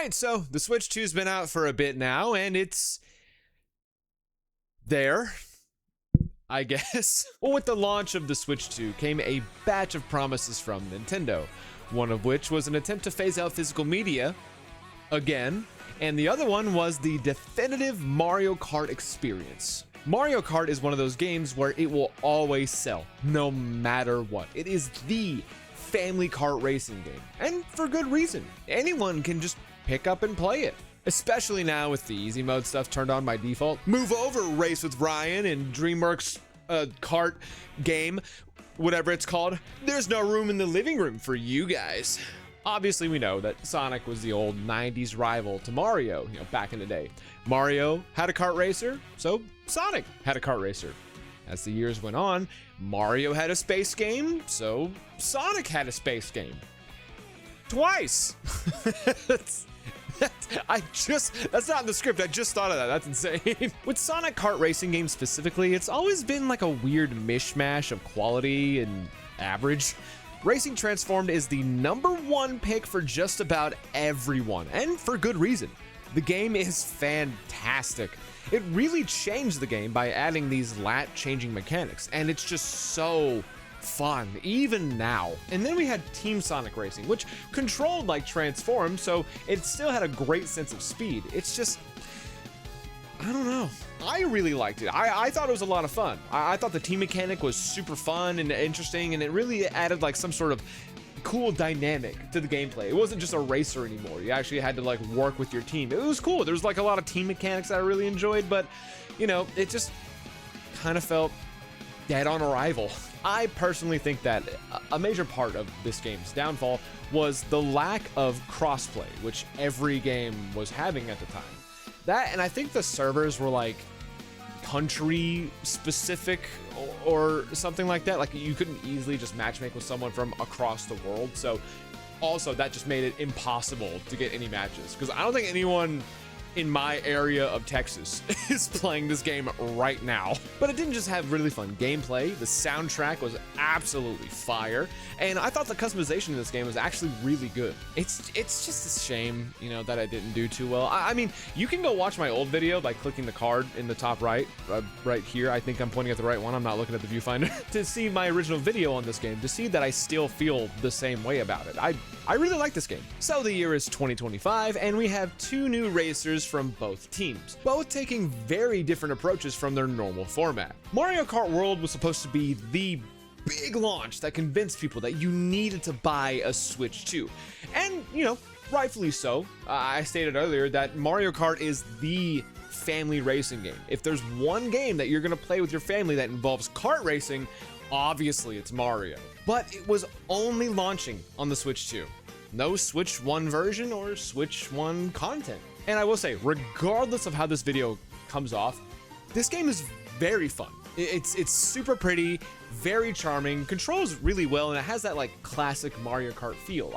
Alright, so the Switch 2's been out for a bit now, and it's there, I guess. Well, with the launch of the Switch 2 came a batch of promises from Nintendo, one of which was an attempt to phase out physical media again, and the other one was the definitive Mario Kart experience. Mario Kart is one of those games where it will always sell, no matter what. It is the family kart racing game, and for good reason. Anyone can just pick up and play it, especially now with the easy mode stuff turned on by default. Move over, Race with Ryan and DreamWorks kart game, whatever it's called. There's no room in the living room for you guys. Obviously, we know that Sonic was the old 90s rival to Mario, back in the day. Mario had a kart racer, so Sonic had a kart racer. As the years went on, Mario had a space game, so Sonic had a space game. Twice. That's not in the script. I just thought of that. That's insane. With Sonic kart racing games specifically, it's always been like a weird mishmash of quality and average. Racing Transformed is the #1 pick for just about everyone, and for good reason. The game is fantastic. It really changed the game by adding these lat-changing mechanics, and it's just so fun, even now. And then we had Team Sonic Racing, which controlled like Transformed, so it still had a great sense of speed. It's just, I don't know. I really liked it. I thought it was a lot of fun. I thought the team mechanic was super fun and interesting, and it really added like some sort of cool dynamic to the gameplay. It wasn't just a racer anymore. You actually had to like work with your team. It was cool. There was like a lot of team mechanics that I really enjoyed, but it just kind of felt dead on arrival. I personally think that a major part of this game's downfall was the lack of crossplay, which every game was having at the time. That, and I think the servers were like country specific or something like that. Like you couldn't easily just matchmake with someone from across the world. So also that just made it impossible to get any matches, because I don't think anyone in my area of Texas is playing this game right now. But it didn't just have really fun gameplay. The soundtrack was absolutely fire, and I thought the customization in this game was actually really good. It's just a shame, that I didn't do too well. I mean, you can go watch my old video by clicking the card in the top right, right here. I think I'm pointing at the right one. I'm not looking at the viewfinder to see my original video on this game, to see that I still feel the same way about it. I really like this game. So the year is 2025, and we have two new racers from both teams, both taking very different approaches from their normal format. Mario Kart World was supposed to be the big launch that convinced people that you needed to buy a Switch 2. And, rightfully so. I stated earlier that Mario Kart is the family racing game. If there's one game that you're gonna play with your family that involves kart racing, obviously it's Mario. But it was only launching on the Switch 2. No Switch 1 version or Switch 1 content. And I will say, regardless of how this video comes off, this game is very fun. It's super pretty, very charming, controls really well, and it has that like classic Mario Kart feel.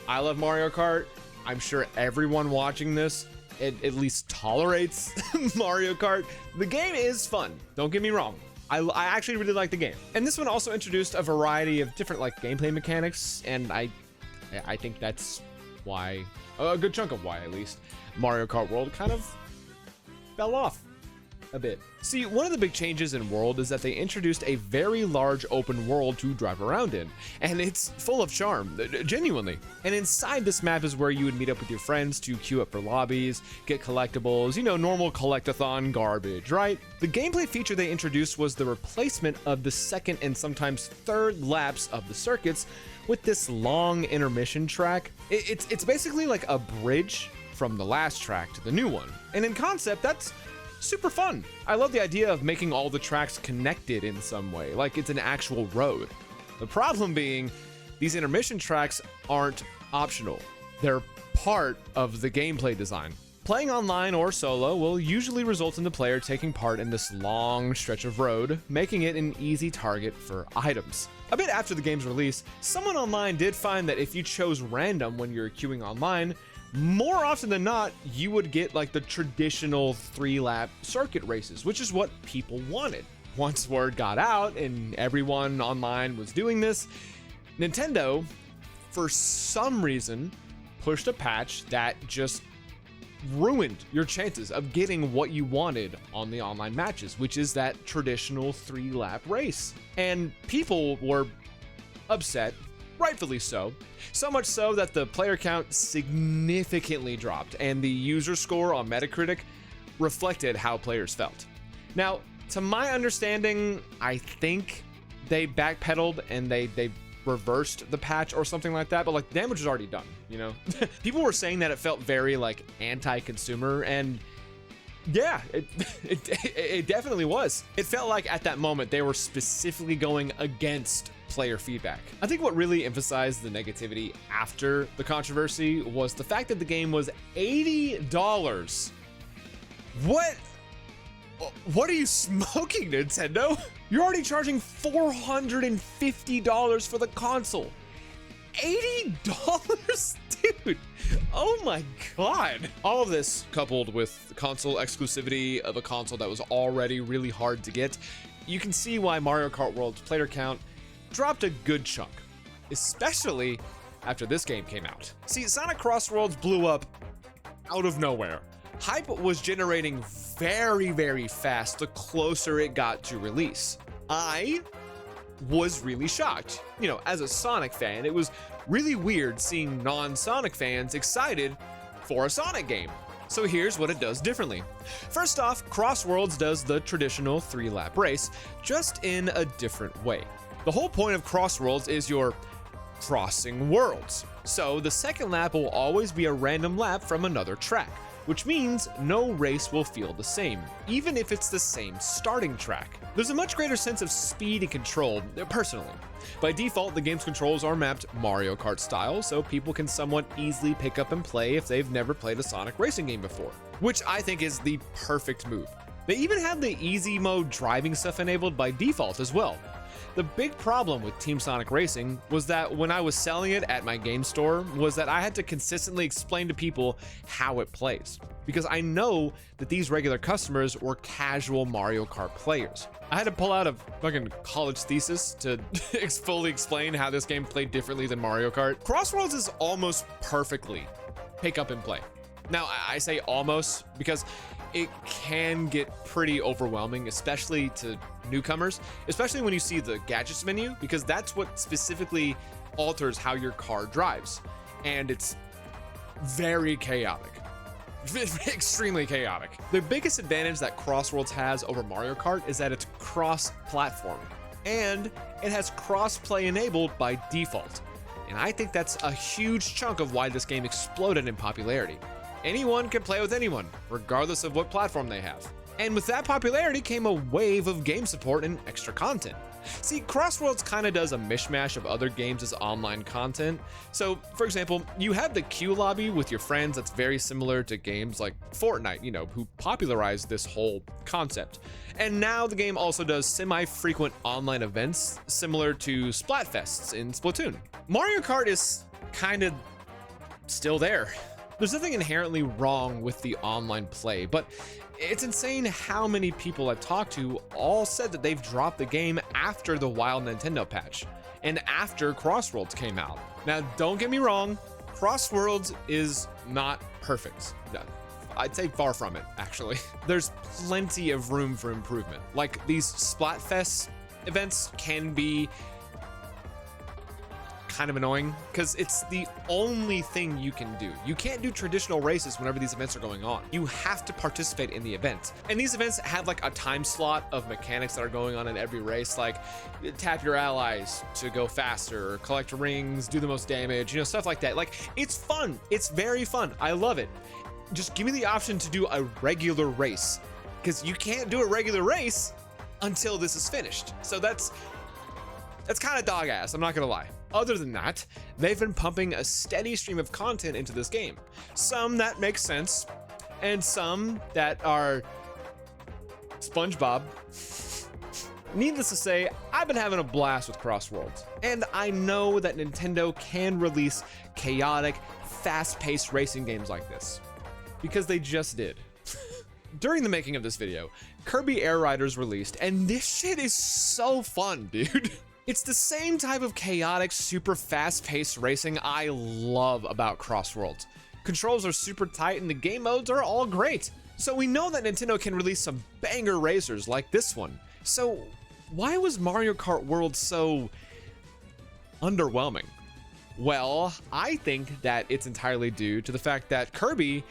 I love Mario Kart. I'm sure everyone watching this at least tolerates Mario Kart. The game is fun, don't get me wrong. I actually really like the game. And this one also introduced a variety of different like gameplay mechanics, and I think that's why, a good chunk of why at least, Mario Kart World kind of fell off a bit. See, one of the big changes in World is that they introduced a very large open world to drive around in, and it's full of charm, genuinely. And inside this map is where you would meet up with your friends to queue up for lobbies, get collectibles, normal collectathon garbage, right? The gameplay feature they introduced was the replacement of the second and sometimes third laps of the circuits with this long intermission track. It's basically like a bridge from the last track to the new one. And in concept, that's super fun. I love the idea of making all the tracks connected in some way, like it's an actual road. The problem being, these intermission tracks aren't optional. They're part of the gameplay design. Playing online or solo will usually result in the player taking part in this long stretch of road, making it an easy target for items. A bit after the game's release, someone online did find that if you chose random when you're queuing online, more often than not, you would get like the traditional 3-lap circuit races, which is what people wanted. Once word got out and everyone online was doing this, Nintendo, for some reason, pushed a patch that just ruined your chances of getting what you wanted on the online matches, which is that traditional 3-lap race. And people were upset, rightfully so. So much so that the player count significantly dropped, and the user score on Metacritic reflected how players felt. Now, to my understanding, I think they backpedaled and they reversed the patch or something like that, but like, damage was already done, you know? People were saying that it felt very like anti-consumer, and yeah, it definitely was. It felt like at that moment they were specifically going against player feedback. I think what really emphasized the negativity after the controversy was the fact that the game was $80. What are you smoking, Nintendo? You're already charging $450 for the console. $80? Dude, oh my god. All of this coupled with the console exclusivity of a console that was already really hard to get, you can see why Mario Kart World's player count dropped a good chunk, especially after this game came out. See, Sonic CrossWorlds blew up out of nowhere. Hype was generating very, very fast the closer it got to release. I was really shocked. You know, as a Sonic fan, it was really weird seeing non-Sonic fans excited for a Sonic game. So here's what it does differently. First off, CrossWorlds does the traditional 3-lap race, just in a different way. The whole point of CrossWorlds is you're crossing worlds. So the second lap will always be a random lap from another track, which means no race will feel the same, even if it's the same starting track. There's a much greater sense of speed and control, personally. By default, the game's controls are mapped Mario Kart style, so people can somewhat easily pick up and play if they've never played a Sonic racing game before, which I think is the perfect move. They even have the easy mode driving stuff enabled by default as well. The big problem with Team Sonic Racing was that when I was selling it at my game store was that I had to consistently explain to people how it plays, because I know that these regular customers were casual Mario Kart players. I had to pull out a fucking college thesis to fully explain how this game played differently than Mario Kart. CrossWorlds is almost perfectly pick up and play. Now, I say almost because it can get pretty overwhelming, especially to newcomers, especially when you see the gadgets menu, because that's what specifically alters how your car drives. And it's very chaotic, extremely chaotic. The biggest advantage that CrossWorlds has over Mario Kart is that it's cross-platform, and it has cross-play enabled by default. And I think that's a huge chunk of why this game exploded in popularity. Anyone can play with anyone, regardless of what platform they have. And with that popularity came a wave of game support and extra content. See, CrossWorlds kind of does a mishmash of other games as online content. So, for example, you have the queue lobby with your friends that's very similar to games like Fortnite, you know, who popularized this whole concept. And now the game also does semi-frequent online events similar to Splatfests in Splatoon. Mario Kart is kind of still there. There's nothing inherently wrong with the online play, but it's insane how many people I've talked to all said that they've dropped the game after the Wild Nintendo patch and after CrossWorlds came out. Now, don't get me wrong, CrossWorlds is not perfect. I'd say far from it, actually. There's plenty of room for improvement. Like, these Splatfest events can be kind of annoying because it's the only thing you can do. You can't do traditional races whenever these events are going on. You have to participate in the event. And these events have like a time slot of mechanics that are going on in every race, like tap your allies to go faster, or collect rings, do the most damage, you know, stuff like that. Like, it's fun. It's very fun. I love it. Just give me the option to do a regular race, because you can't do a regular race until this is finished. So that's kind of dog ass, I'm not gonna lie. Other than that, they've been pumping a steady stream of content into this game. Some that make sense, and some that are SpongeBob. Needless to say, I've been having a blast with CrossWorlds, and I know that Nintendo can release chaotic, fast-paced racing games like this, because they just did. During the making of this video, Kirby Air Riders released, and this shit is so fun, dude. It's the same type of chaotic, super fast-paced racing I love about CrossWorlds. Controls are super tight and the game modes are all great. So we know that Nintendo can release some banger racers like this one. So why was Mario Kart World so underwhelming? Well, I think that it's entirely due to the fact that Kirby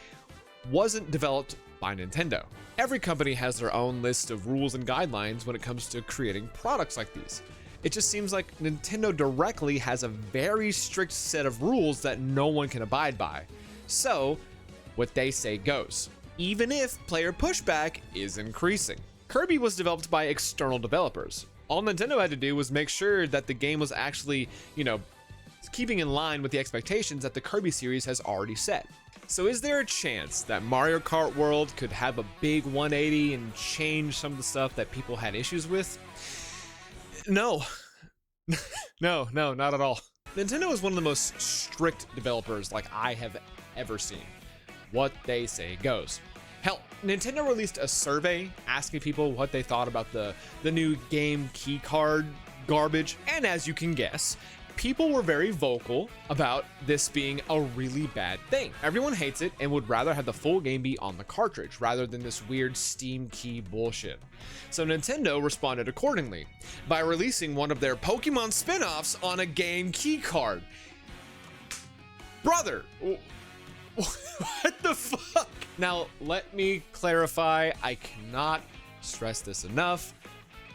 wasn't developed by Nintendo. Every company has their own list of rules and guidelines when it comes to creating products like these. It just seems like Nintendo directly has a very strict set of rules that no one can abide by. So, what they say goes, even if player pushback is increasing. Kirby was developed by external developers. All Nintendo had to do was make sure that the game was actually, keeping in line with the expectations that the Kirby series has already set. So is there a chance that Mario Kart World could have a big 180 and change some of the stuff that people had issues with? No. No, not at all. Nintendo is one of the most strict developers like I have ever seen. What they say goes. Hell, Nintendo released a survey asking people what they thought about the new game key card garbage, and as you can guess, people were very vocal about this being a really bad thing. Everyone hates it and would rather have the full game be on the cartridge rather than this weird Steam key bullshit. So Nintendo responded accordingly by releasing one of their Pokemon spin-offs on a game key card. Brother, what the fuck? Now, let me clarify, I cannot stress this enough.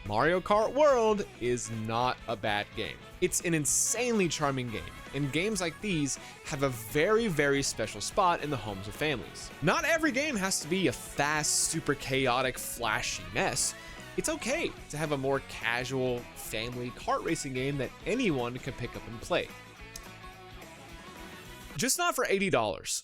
Mario Kart World is not a bad game. It's an insanely charming game, and games like these have a very, very special spot in the homes of families. Not every game has to be a fast, super chaotic, flashy mess. It's okay to have a more casual, family kart racing game that anyone can pick up and play. Just not for $80.